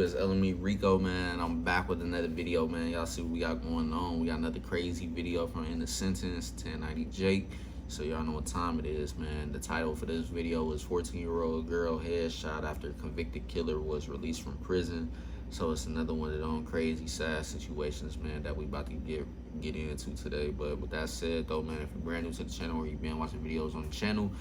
It's LMERico, man. I'm back with another video, man. Y'all see what we got going on. We got another crazy video from In the Sentence, 1090 Jake. So y'all know what time it is, man. The title for this video is 14-year-old girl headshot after convicted killer was released from prison. So it's another one of those crazy, sad situations, man, that we about to get into today. But with that said, though, man, if you're brand new to the channel or you've been watching videos on the channel,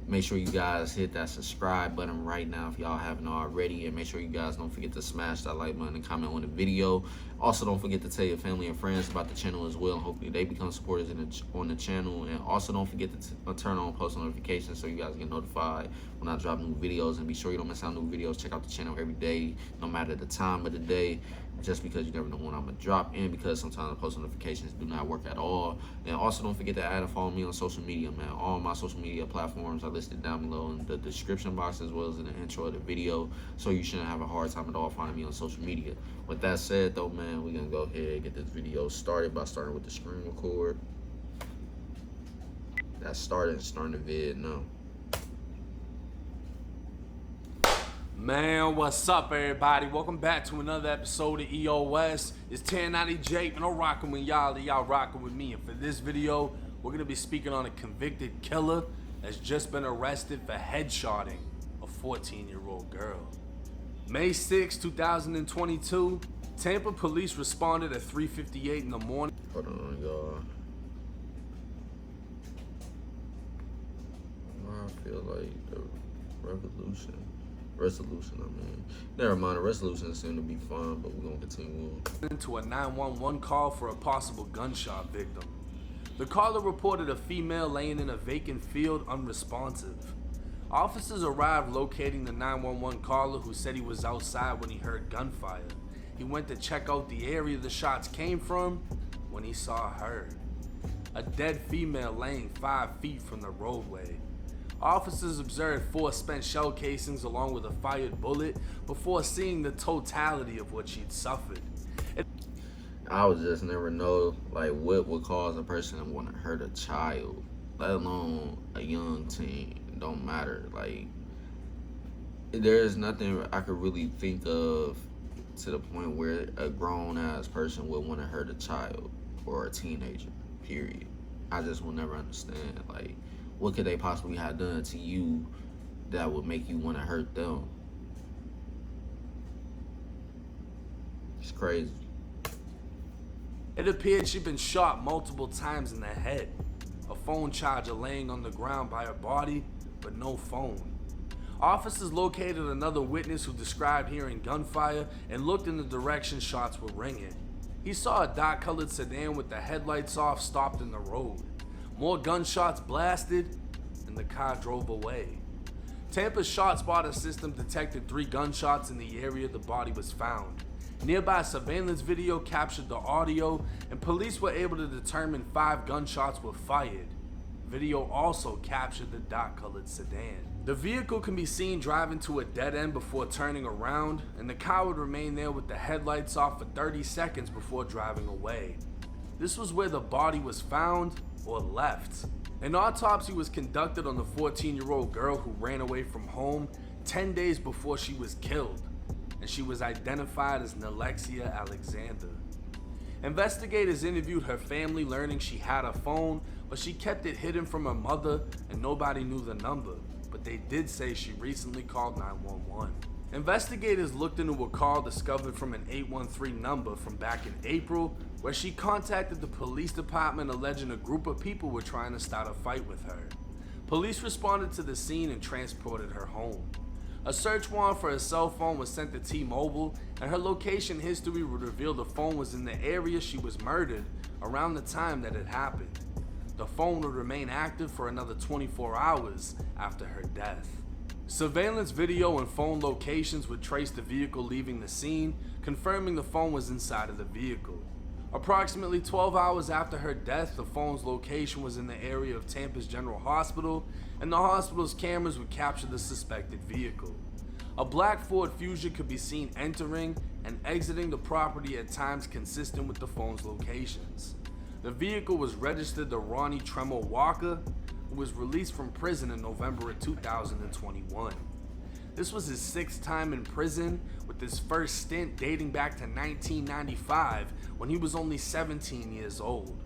make sure you guys hit that subscribe button right now if y'all haven't already, and make sure you guys don't forget to smash that like button and comment on the video. Also, don't forget to tell your family and friends about the channel as well, and hopefully they become supporters on the channel. And also don't forget to turn on post notifications so you guys get notified when I drop new videos. And be sure you don't miss out on new videos. Check out the channel every day, no matter the time of the day, just because you never know when I'm gonna drop in, because sometimes the post notifications do not work at all. And also don't forget to add and follow me on social media, man. All my social media platforms are listed down below in the description box as well as in the intro of the video, so you shouldn't have a hard time at all finding me on social media. With that said, though, man, we're gonna go ahead and get this video started by starting with the screen record. That started, starting the vid now. Man, what's up, everybody? Welcome back to another episode of EOS. It's 1090 Jake, and I'm rocking with y'all rocking with me. And for this video, we're gonna be speaking on a convicted killer that's just been arrested for headshotting a 14-year-old girl. May 6, 2022, Tampa police responded at 3:58 in the morning. Hold on, y'all. I feel like the resolution, I mean. Never mind, the resolution seemed to be fine, but we're gonna continue on. To a 911 call for a possible gunshot victim. The caller reported a female laying in a vacant field unresponsive. Officers arrived locating the 911 caller, who said he was outside when he heard gunfire. He went to check out the area the shots came from when he saw her. A dead female laying 5 feet from the roadway. Officers observed 4 spent shell casings along with a fired bullet before seeing the totality of what she'd suffered. I would just never know, like, what would cause a person to want to hurt a child, let alone a young teen. It don't matter. Like, there's nothing I could really think of to the point where a grown-ass person would want to hurt a child or a teenager, period. I just will never understand, like, what could they possibly have done to you that would make you want to hurt them? It's crazy. It appeared she'd been shot multiple times in the head. A phone charger laying on the ground by her body, but no phone. Officers located another witness who described hearing gunfire and looked in the direction shots were ringing. He saw a dark-colored sedan with the headlights off stopped in the road. More gunshots blasted, and the car drove away. Tampa's ShotSpotter system detected 3 gunshots in the area the body was found. Nearby surveillance video captured the audio, and police were able to determine 5 gunshots were fired. Video also captured the dark-colored sedan. The vehicle can be seen driving to a dead end before turning around, and the car would remain there with the headlights off for 30 seconds before driving away. This was where the body was found or left. An autopsy was conducted on the 14-year-old girl who ran away from home 10 days before she was killed, and she was identified as Alexia Alexander. Investigators interviewed her family, learning she had a phone, but she kept it hidden from her mother and nobody knew the number, but they did say she recently called 911. Investigators looked into a call discovered from an 813 number from back in April, where she contacted the police department alleging a group of people were trying to start a fight with her. Police responded to the scene and transported her home. A search warrant for her cell phone was sent to T-Mobile, and her location history would reveal the phone was in the area she was murdered around the time that it happened. The phone would remain active for another 24 hours after her death. Surveillance video and phone locations would trace the vehicle leaving the scene, confirming the phone was inside of the vehicle. Approximately 12 hours after her death, the phone's location was in the area of Tampa's General Hospital, and the hospital's cameras would capture the suspected vehicle. A black Ford Fusion could be seen entering and exiting the property at times consistent with the phone's locations. The vehicle was registered to Ronnie Tremor Walker, who was released from prison in November of 2021. This was his 6th time in prison, with his first stint dating back to 1995 when he was only 17 years old.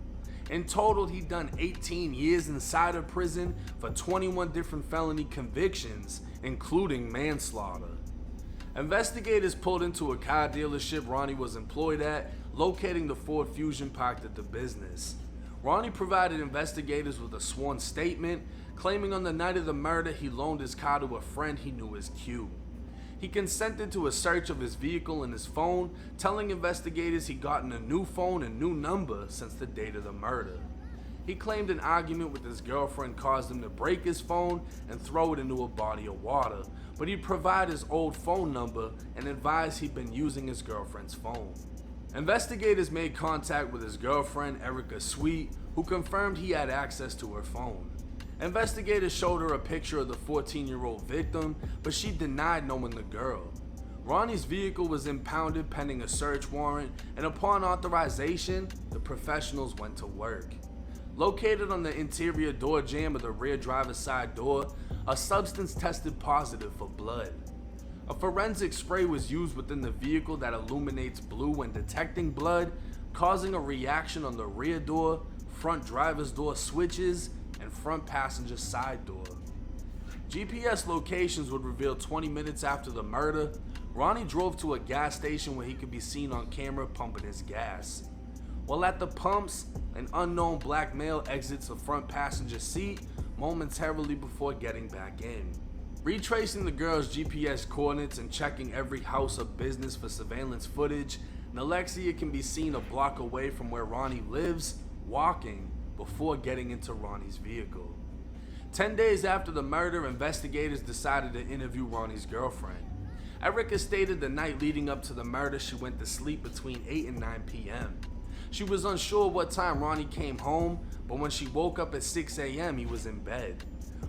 In total, he'd done 18 years inside of prison for 21 different felony convictions, including manslaughter. Investigators pulled into a car dealership Ronnie was employed at, locating the Ford Fusion parked at the business. Ronnie provided investigators with a sworn statement, claiming on the night of the murder he loaned his car to a friend he knew as Q. He consented to a search of his vehicle and his phone, telling investigators he'd gotten a new phone and new number since the date of the murder. He claimed an argument with his girlfriend caused him to break his phone and throw it into a body of water, but he'd provide his old phone number and advised he'd been using his girlfriend's phone. Investigators made contact with his girlfriend, Erica Sweet, who confirmed he had access to her phone. Investigators showed her a picture of the 14-year-old victim, but she denied knowing the girl. Ronnie's vehicle was impounded pending a search warrant, and upon authorization, the professionals went to work. Located on the interior door jamb of the rear driver's side door, a substance tested positive for blood. A forensic spray was used within the vehicle that illuminates blue when detecting blood, causing a reaction on the rear door, front driver's door switches, and front passenger side door. GPS locations would reveal 20 minutes after the murder, Ronnie drove to a gas station where he could be seen on camera pumping his gas. While at the pumps, an unknown black male exits the front passenger seat momentarily before getting back in. Retracing the girl's GPS coordinates and checking every house or business for surveillance footage, Alexia can be seen a block away from where Ronnie lives, walking, before getting into Ronnie's vehicle. 10 days after the murder, investigators decided to interview Ronnie's girlfriend. Erica stated the night leading up to the murder she went to sleep between 8 and 9 p.m. She was unsure what time Ronnie came home, but when she woke up at 6 a.m. he was in bed.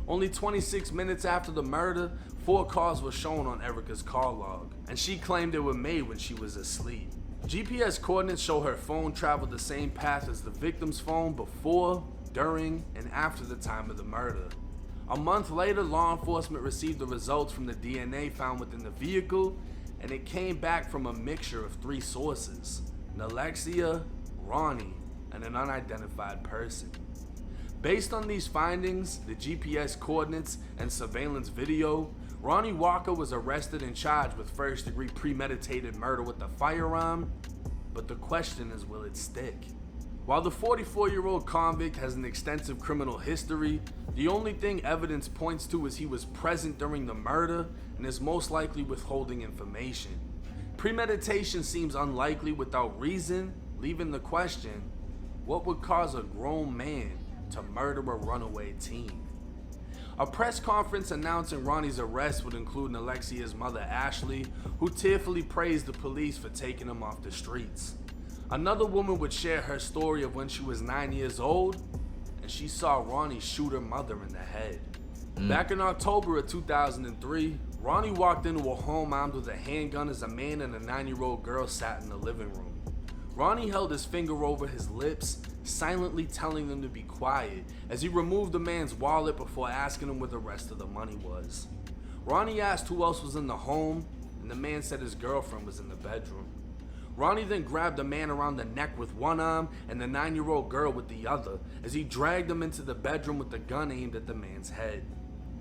Only 26 minutes after the murder, 4 calls were shown on Erica's call log, and she claimed they were made when she was asleep. GPS coordinates show her phone traveled the same path as the victim's phone before, during, and after the time of the murder. A month later, law enforcement received the results from the DNA found within the vehicle, and it came back from a mixture of 3 sources: Alexia, Ronnie, and an unidentified person. Based on these findings, the GPS coordinates, and surveillance video, Ronnie Walker was arrested and charged with first-degree premeditated murder with a firearm, but the question is, will it stick? While the 44-year-old convict has an extensive criminal history, the only thing evidence points to is he was present during the murder and is most likely withholding information. Premeditation seems unlikely without reason, leaving the question, what would cause a grown man to murder a runaway teen? A press conference announcing Ronnie's arrest would include Alexia's mother Ashley, who tearfully praised the police for taking him off the streets. Another woman would share her story of when she was 9 years old and she saw Ronnie shoot her mother in the head. Back in October of 2003, Ronnie walked into a home armed with a handgun as a man and a 9-year-old girl sat in the living room. Ronnie held his finger over his lips, silently telling them to be quiet as he removed the man's wallet before asking him where the rest of the money was. Ronnie asked who else was in the home, and the man said his girlfriend was in the bedroom. Ronnie then grabbed the man around the neck with one arm and the 9-year-old girl with the other as he dragged them into the bedroom with the gun aimed at the man's head.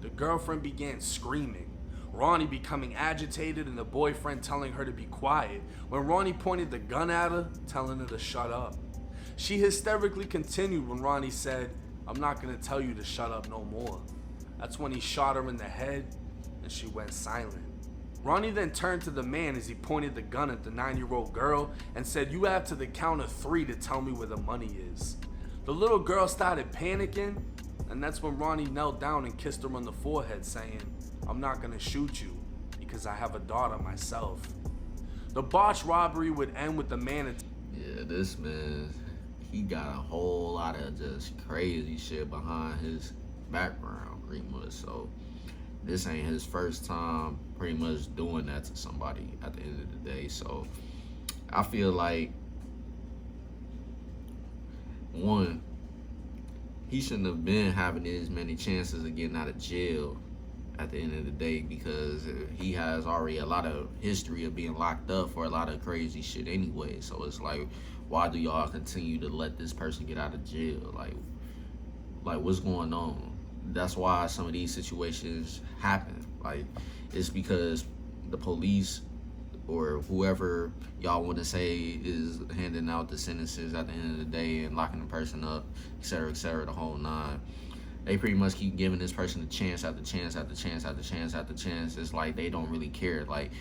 The girlfriend began screaming, Ronnie becoming agitated and the boyfriend telling her to be quiet when Ronnie pointed the gun at her, telling her to shut up. She hysterically continued when Ronnie said, "I'm not gonna tell you to shut up no more." That's when he shot her in the head and she went silent. Ronnie then turned to the man as he pointed the gun at the 9-year-old girl and said, "You have to the count of 3 to tell me where the money is." The little girl started panicking, and that's when Ronnie knelt down and kissed her on the forehead saying, "I'm not gonna shoot you because I have a daughter myself." The botched robbery would end with the man. Yeah, this man, he got a whole lot of just crazy shit behind his background, pretty much. So this ain't his first time pretty much doing that to somebody at the end of the day. So I feel like, one, he shouldn't have been having as many chances of getting out of jail at the end of the day, because he has already a lot of history of being locked up for a lot of crazy shit anyway. So it's like, why do y'all continue to let this person get out of jail? Like what's going on? That's why some of these situations happen. Like, it's because the police or whoever y'all want to say is handing out the sentences at the end of the day and locking the person up, etc., the whole nine. They pretty much keep giving this person a chance after chance after chance after chance after chance. It's like they don't really care. Like,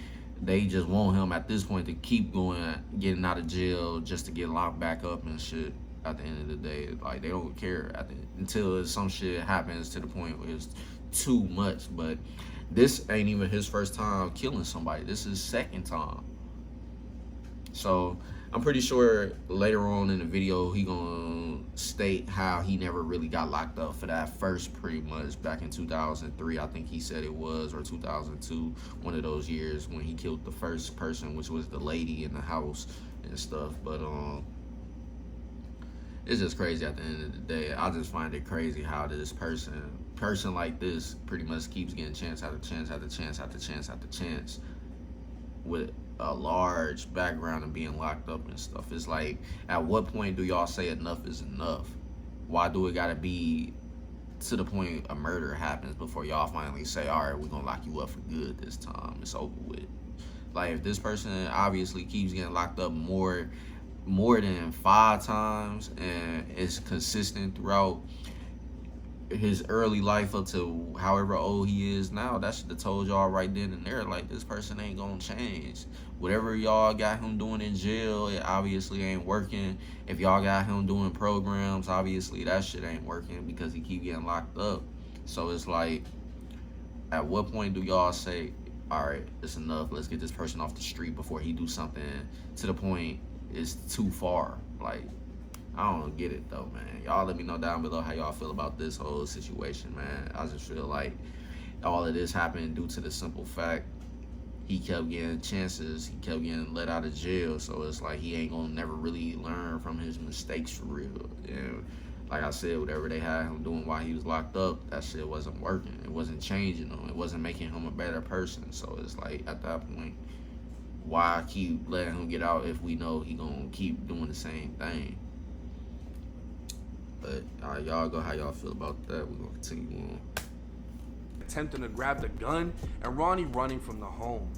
they just want him at this point to keep going, getting out of jail just to get locked back up and shit. At the end of the day, like, they don't care until some shit happens to the point where it's too much. But this ain't even his first time killing somebody. This is his second time. So I'm pretty sure later on in the video he gonna state how he never really got locked up for that first, pretty much back in 2003, I think he said it was, or 2002, one of those years when he killed the first person, which was the lady in the house and stuff. But it's just crazy at the end of the day. I just find it crazy how this person like this pretty much keeps getting chance after chance after chance after chance after chance with a large background of being locked up and stuff. It's like, at what point do y'all say enough is enough? Why do it gotta be to the point a murder happens before y'all finally say, all right, we're gonna lock you up for good this time, it's over with? Like, if this person obviously keeps getting locked up more than 5 times and it's consistent throughout his early life up to however old he is now, that should have told y'all right then and there, like, this person ain't gonna change. Whatever y'all got him doing in jail, it obviously ain't working. If y'all got him doing programs, obviously that shit ain't working because he keep getting locked up. So it's like, at what point do y'all say, all right, it's enough, let's get this person off the street before he do something to the point it's too far? Like, I don't get it though, man. Y'all let me know down below how y'all feel about this whole situation, man. I just feel like all of this happened due to the simple fact he kept getting chances, he kept getting let out of jail. So it's like he ain't gonna never really learn from his mistakes for real. And like I said, whatever they had him doing while he was locked up, that shit wasn't working. It wasn't changing him. It wasn't making him a better person. So it's like, at that point, why keep letting him get out if we know he gonna keep doing the same thing? But y'all go how y'all feel about that. We're gonna continue on. Attempting to grab the gun and Ronnie running from the home.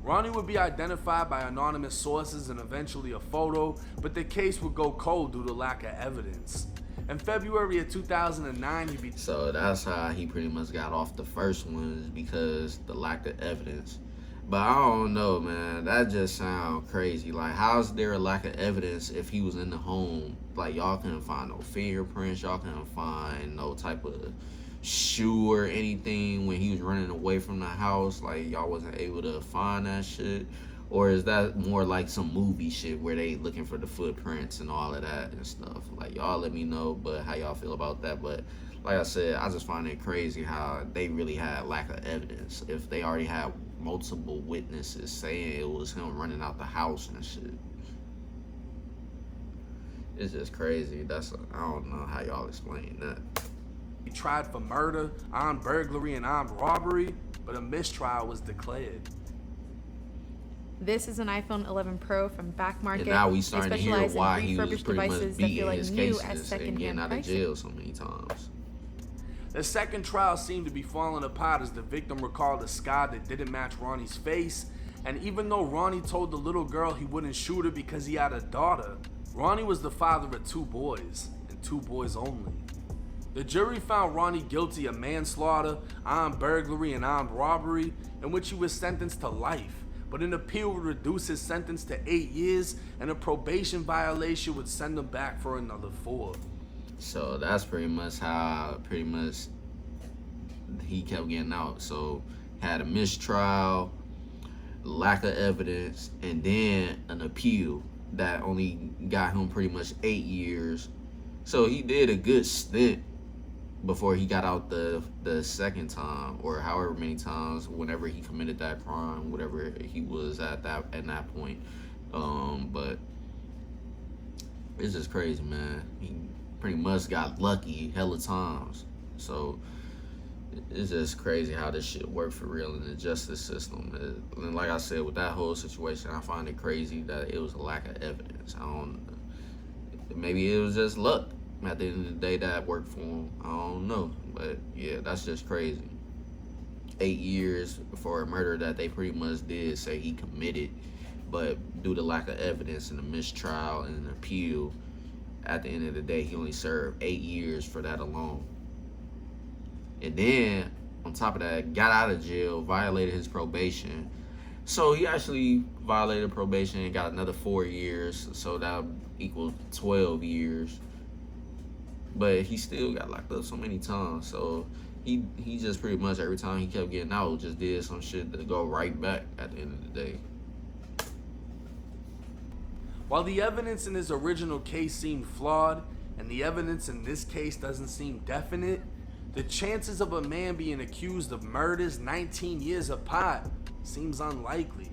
Ronnie would be identified by anonymous sources and eventually a photo, but the case would go cold due to lack of evidence. In February of 2009, So that's how he pretty much got off the first ones, because the lack of evidence. But I don't know, man. That just sounds crazy. Like, how's there a lack of evidence if he was in the home? Like, y'all couldn't find no fingerprints. Y'all couldn't find no type of shoe or anything when he was running away from the house. Like, y'all wasn't able to find that shit? Or is that more like some movie shit where they looking for the footprints and all of that and stuff? Like, y'all let me know, but how y'all feel about that. But like I said, I just find it crazy how they really had lack of evidence if they already had multiple witnesses saying it was him running out the house and shit. It's just crazy. I don't know how y'all explain that. He tried for murder, armed burglary, and armed robbery, but a mistrial was declared. This is an iPhone 11 Pro from Back Market. And now we starting to hear why he was pretty much devices beating like his new cases at and getting out of jail so many times. The second trial seemed to be falling apart as the victim recalled a scar that didn't match Ronnie's face, and even though Ronnie told the little girl he wouldn't shoot her because he had a daughter, Ronnie was the father of 2 boys, and 2 boys only. The jury found Ronnie guilty of manslaughter, armed burglary, and armed robbery, in which he was sentenced to life, but an appeal would reduce his sentence to 8 years, and a probation violation would send him back for another 4. So that's pretty much how he kept getting out. So had a mistrial, lack of evidence, and then an appeal that only got him pretty much 8 years. So he did a good stint before he got out the second time, or however many times, whenever he committed that crime, whatever he was at that point. But it's just crazy, man. He pretty much got lucky hella times. So It's just crazy how this shit work for real in the justice system. And like I said, with that whole situation, I find it crazy that it was a lack of evidence. Maybe it was just luck at the end of the day that worked for him. I don't know. But yeah, that's just crazy. 8 years for a murder that they pretty much did say he committed, but due to lack of evidence and a mistrial and an appeal, at the end of the day, he only served 8 years for that alone. And then, on top of that, got out of jail, violated his probation. So he actually violated probation and got another 4 years, so that equals 12 years. But he still got locked up so many times, so he just pretty much every time he kept getting out, just did some shit to go right back at the end of the day. While the evidence in his original case seemed flawed, and the evidence in this case doesn't seem definite, the chances of a man being accused of murders 19 years apart seems unlikely.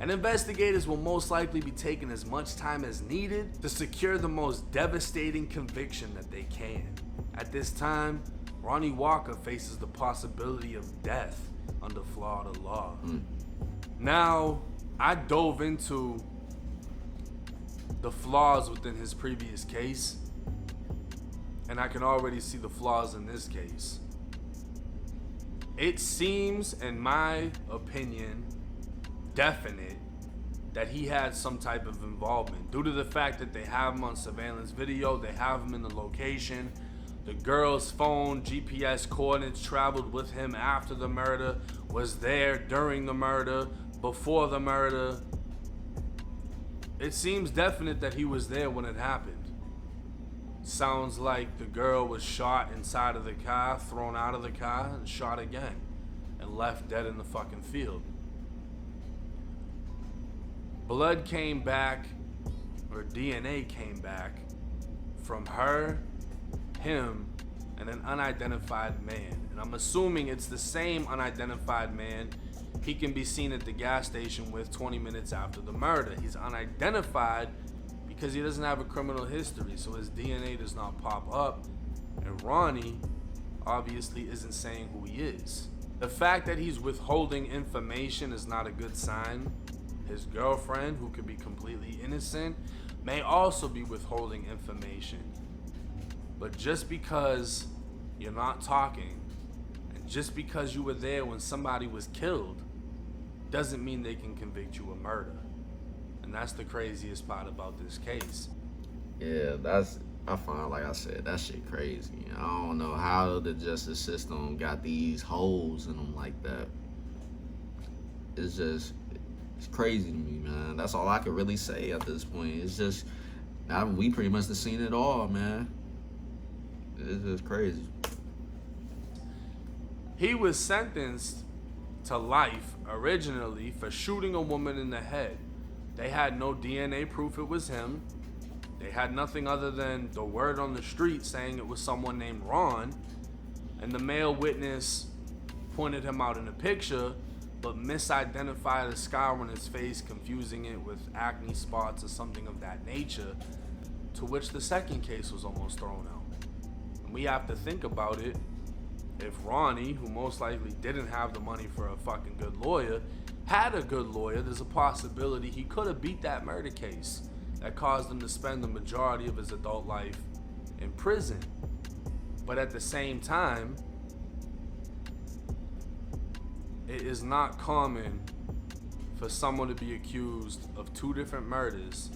And investigators will most likely be taking as much time as needed to secure the most devastating conviction that they can. At this time, Ronnie Walker faces the possibility of death under Florida law. Now, I dove into the flaws within his previous case, and I can already see the flaws in this case. It seems, in my opinion, definite that he had some type of involvement due to the fact that they have him on surveillance video, they have him in the location, the girl's phone GPS coordinates traveled with him after the murder, was there during the murder, before the murder. It seems definite that he was there when it happened. Sounds like the girl was shot inside of the car, thrown out of the car, and shot again, and left dead in the fucking field. Blood came back, or DNA came back, from her, him, and an unidentified man. And I'm assuming it's the same unidentified man he can be seen at the gas station with 20 minutes after the murder. He's unidentified because he doesn't have a criminal history, so his DNA does not pop up. And Ronnie obviously isn't saying who he is. The fact that he's withholding information is not a good sign. His girlfriend, who could be completely innocent, may also be withholding information. But just because you're not talking, and just because you were there when somebody was killed, doesn't mean they can convict you of murder. And that's the craziest part about this case. Yeah, I find, like I said, that shit crazy. I don't know how the justice system got these holes in them like that. It's crazy to me, man. That's all I can really say at this point. It's just, we pretty much have seen it all, man. It's just crazy. He was sentenced to life originally for shooting a woman in the head. They had no DNA proof it was him. They had nothing other than the word on the street saying it was someone named Ron. And the male witness pointed him out in a picture, but misidentified a scar on his face, confusing it with acne spots or something of that nature, to which the second case was almost thrown out. And we have to think about it. If Ronnie, who most likely didn't have the money for a fucking good lawyer, had a good lawyer, there's a possibility he could have beat that murder case that caused him to spend the majority of his adult life in prison. But at the same time, it is not common for someone to be accused of 2 different murders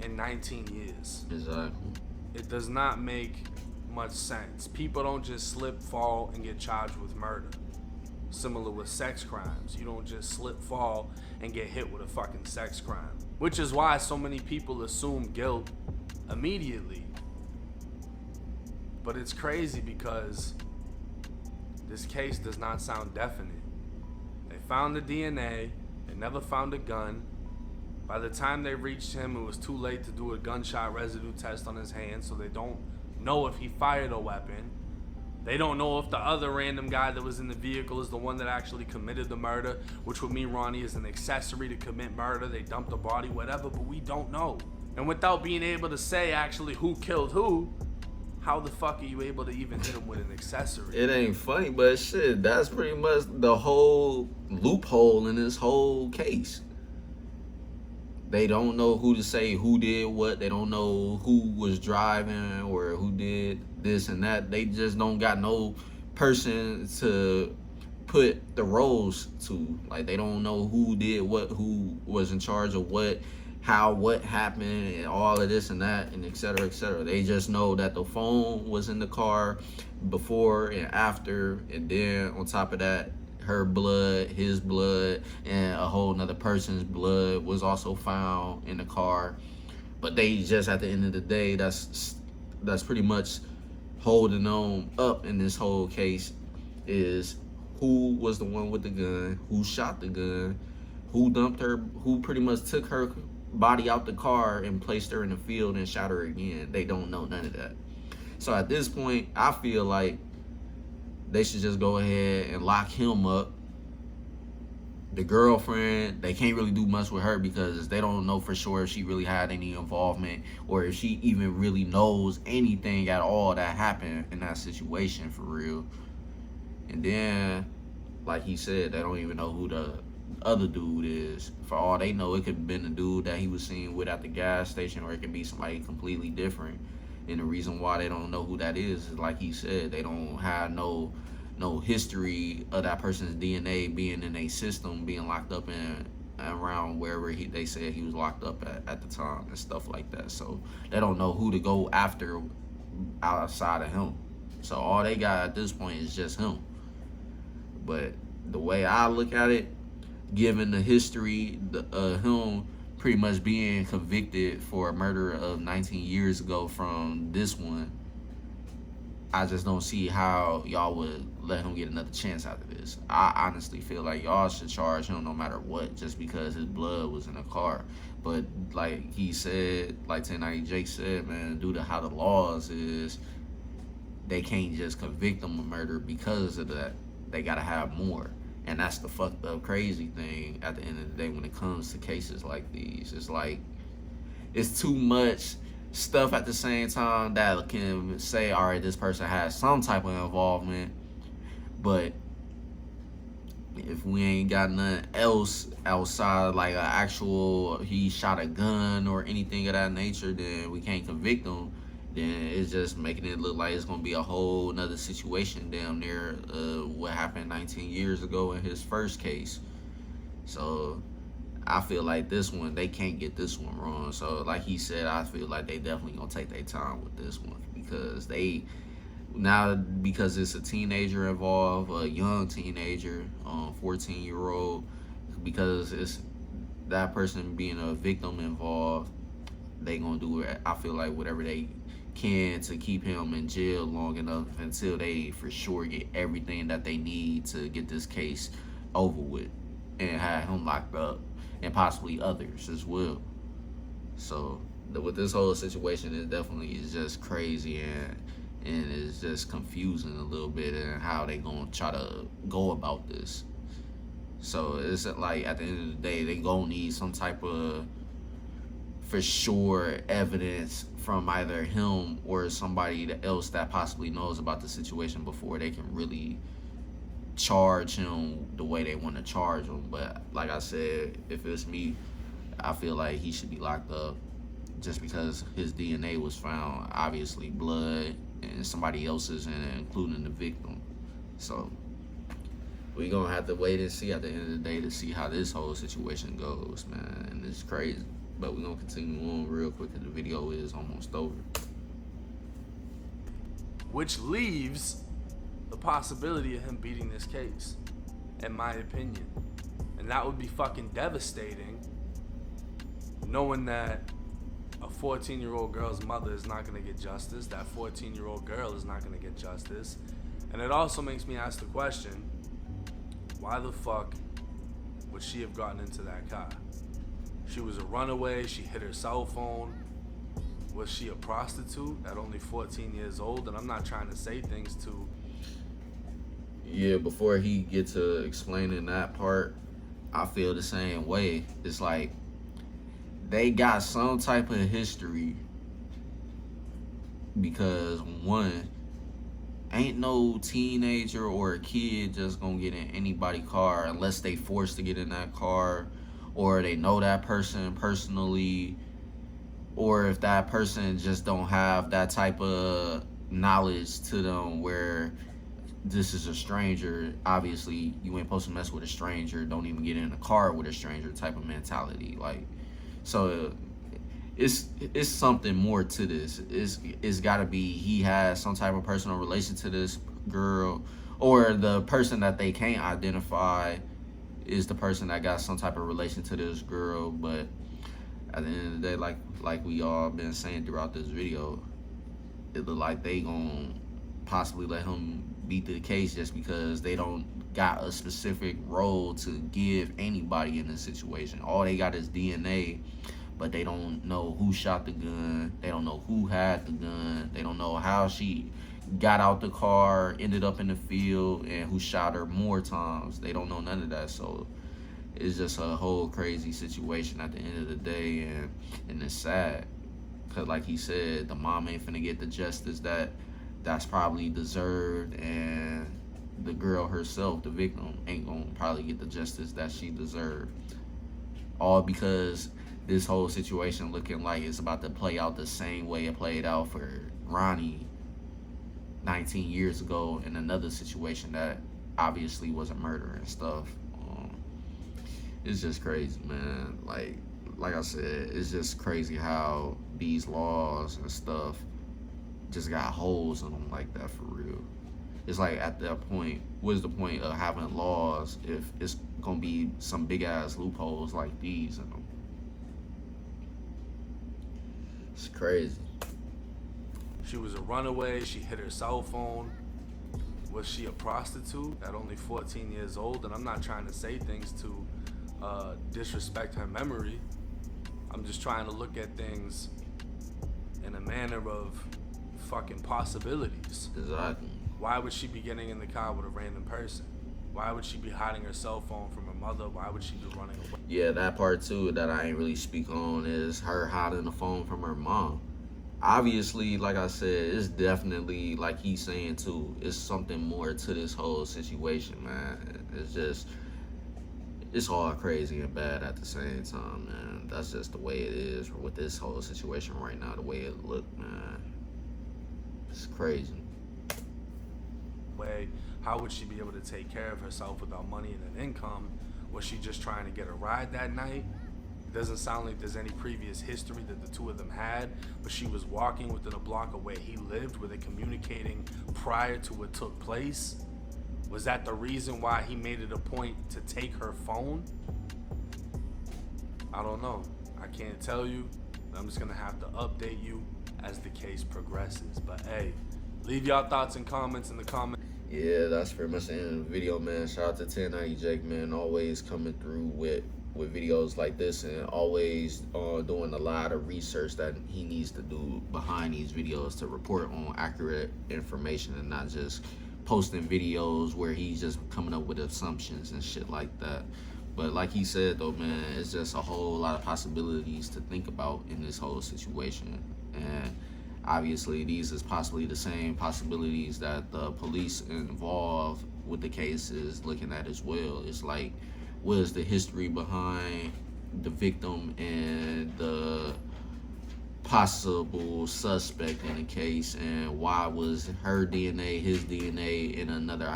in 19 years. Exactly. It does not make much sense. People don't just slip, fall, and get charged with murder. Similar with sex crimes. You don't just slip, fall, and get hit with a fucking sex crime. Which is why so many people assume guilt immediately. But it's crazy because this case does not sound definite. They found the DNA, they never found a gun. By the time they reached him, it was too late to do a gunshot residue test on his hand, so they don't know if he fired a weapon. They don't know if the other random guy that was in the vehicle is the one that actually committed the murder, which would mean Ronnie is an accessory to commit murder. They dumped the body, whatever, but we don't know. And without being able to say actually who killed who, how the fuck are you able to even hit him with an accessory? It ain't funny, but shit, that's pretty much the whole loophole in this whole case. They don't know who to say who did what. They don't know who was driving or who did this and that. They just don't got no person to put the roles to. Like, they don't know who did what, who was in charge of what, how, what happened, and all of this and that, and et cetera, et cetera. They just know that the phone was in the car before and after, and then on top of that, her blood, his blood, and a whole nother person's blood was also found in the car. But they just, at the end of the day, that's pretty much holding on up in this whole case, is who was the one with the gun, who shot the gun, who dumped her, who pretty much took her body out the car and placed her in the field and shot her again. They don't know none of that. So at this point, I feel like they should just go ahead and lock him up. The girlfriend, they can't really do much with her because they don't know for sure if she really had any involvement or if she even really knows anything at all that happened in that situation for real. And then, like he said, they don't even know who the other dude is. For all they know, it could have been the dude that he was seen with at the gas station, or it could be somebody completely different. And the reason why they don't know who that is, like he said, they don't have no history of that person's DNA being in a system, being locked up in around wherever they said he was locked up at the time and stuff like that. So they don't know who to go after outside of him. So all they got at this point is just him. But the way I look at it, given the history of him pretty much being convicted for a murder of 19 years ago from this one, I just don't see how y'all would let him get another chance after this. I honestly feel like y'all should charge him no matter what, just because his blood was in the car. But like he said, like 1090 Jake said, man, due to how the laws is, they can't just convict him of murder because of that. They gotta have more. And that's the fucked up crazy thing at the end of the day when it comes to cases like these. It's like, it's too much stuff at the same time that can say, all right, this person has some type of involvement, but if we ain't got nothing else outside, like an actual, he shot a gun or anything of that nature, then we can't convict him. Then it's just making it look like it's gonna be a whole nother situation down there, what happened 19 years ago in his first case. So I feel like this one, they can't get this one wrong. So like he said, I feel like they definitely gonna take their time with this one, because because it's a teenager involved, a young teenager, 14-year-old, because it's that person being a victim involved, they gonna do it, I feel like, whatever they can to keep him in jail long enough until they for sure get everything that they need to get this case over with and have him locked up, and possibly others as well. So with this whole situation, it definitely is just crazy, and it's just confusing a little bit in how they gonna try to go about this. So it's like, at the end of the day, they gonna need some type of for sure evidence from either him or somebody else that possibly knows about the situation before they can really charge him the way they want to charge him. But like I said, if it's me, I feel like he should be locked up just because his DNA was found, obviously blood, and somebody else's, including the victim. So we gonna have to wait and see at the end of the day to see how this whole situation goes, man. And it's crazy. But we're gonna continue on real quick because the video is almost over. Which leaves the possibility of him beating this case, in my opinion. And that would be fucking devastating, knowing that a 14-year-old girl's mother is not gonna get justice, that 14-year-old girl is not gonna get justice. And it also makes me ask the question, why the fuck would she have gotten into that car? She was a runaway, she hit her cell phone. Was she a prostitute at only 14 years old? And I'm not trying to say things to... Yeah, before he gets to explaining that part, I feel the same way. It's like, they got some type of history because one, ain't no teenager or a kid just gonna get in anybody's car unless they forced to get in that car, or they know that person personally, or if that person just don't have that type of knowledge to them where this is a stranger. Obviously you ain't supposed to mess with a stranger, don't even get in a car with a stranger type of mentality. Like, so it's something more to this. It's gotta be he has some type of personal relation to this girl, or the person that they can't identify is the person that got some type of relation to this girl. But at the end of the day, like we all been saying throughout this video, it look like they gonna possibly let him beat the case just because they don't got a specific role to give anybody in this situation. All they got is DNA, but they don't know who shot the gun. They don't know who had the gun. They don't know how she got out the car, ended up in the field, and who shot her more times. They don't know none of that. So it's just a whole crazy situation at the end of the day, and it's sad. Cause like he said, the mom ain't finna get the justice that's probably deserved, and the girl herself, the victim, ain't gonna probably get the justice that she deserved. All because this whole situation looking like it's about to play out the same way it played out for Ronnie 19 years ago in another situation that obviously was a murder and stuff. It's just crazy, man. Like I said, it's just crazy how these laws and stuff just got holes in them like that, for real. It's like, at that point, what's the point of having laws if it's gonna be some big ass loopholes like these in them? It's crazy. She was a runaway. She hit her cell phone. Was she a prostitute at only 14 years old? And I'm not trying to say things to disrespect her memory. I'm just trying to look at things in a manner of fucking possibilities. Exactly. Why would she be getting in the car with a random person? Why would she be hiding her cell phone from her mother? Why would she be running away? Yeah, that part too that I ain't really speak on is her hiding the phone from her mom. Obviously, like I said, it's definitely, like he's saying too, it's something more to this whole situation, man. It's all crazy and bad at the same time, man. That's just the way it is with this whole situation right now, the way it looked, man. It's crazy. How would she be able to take care of herself without money and an income? Was she just trying to get a ride that night? It doesn't sound like there's any previous history that the two of them had, but she was walking within a block of where he lived. Were they communicating prior to what took place? Was that the reason why he made it a point to take her phone? I don't know. I can't tell you. I'm just gonna have to update you as the case progresses. But hey, leave y'all thoughts and comments in the comments. Yeah, that's pretty much the end of the video, man. Shout out to 1090 Jake, man. Always coming through with videos like this, and always doing a lot of research that he needs to do behind these videos to report on accurate information, and not just posting videos where he's just coming up with assumptions and shit like that. But like he said though, man, it's just a whole lot of possibilities to think about in this whole situation. And obviously these is possibly the same possibilities that the police involved with the case is looking at as well. It's like, what is the history behind the victim and the possible suspect in the case, and why was her DNA, his DNA, and another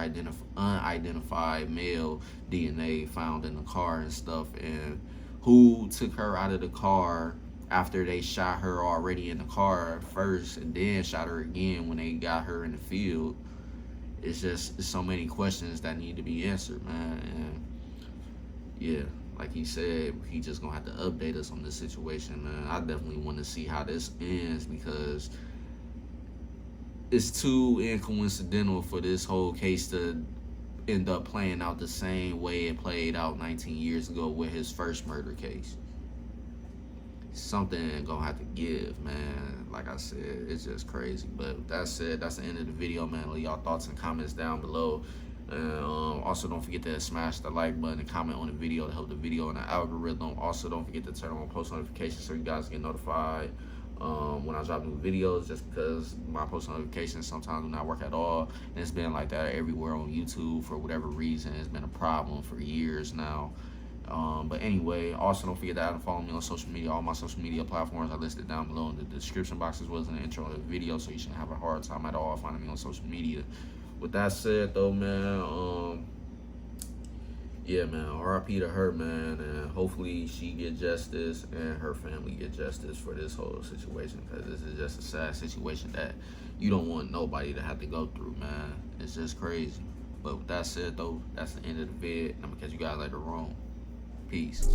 unidentified male DNA found in the car and stuff, and who took her out of the car after they shot her already in the car first and then shot her again when they got her in the field. It's so many questions that need to be answered, man. And yeah, like he said, he just gonna have to update us on this situation, man. I definitely want to see how this ends, because it's too incoincidental for this whole case to end up playing out the same way it played out 19 years ago with his first murder case. Something gonna have to give, man. Like I said, it's just crazy. But with that said, that's the end of the video, man. Leave y'all thoughts and comments down below. And also don't forget to smash the like button and comment on the video to help the video in the algorithm. Also don't forget to turn on post notifications so you guys get notified when I drop new videos, just because my post notifications sometimes do not work at all. And it's been like that everywhere on YouTube for whatever reason. It's been a problem for years now. But anyway, also don't forget to add and follow me on social media. All my social media platforms are listed down below in the description box, as well as in the intro of the video, so you shouldn't have a hard time at all finding me on social media. With that said, though, man, yeah, man, RIP to her, man, and hopefully she get justice and her family get justice for this whole situation, because this is just a sad situation that you don't want nobody to have to go through, man. It's just crazy. But with that said, though, that's the end of the vid, and I'm gonna catch you guys later on. Peace.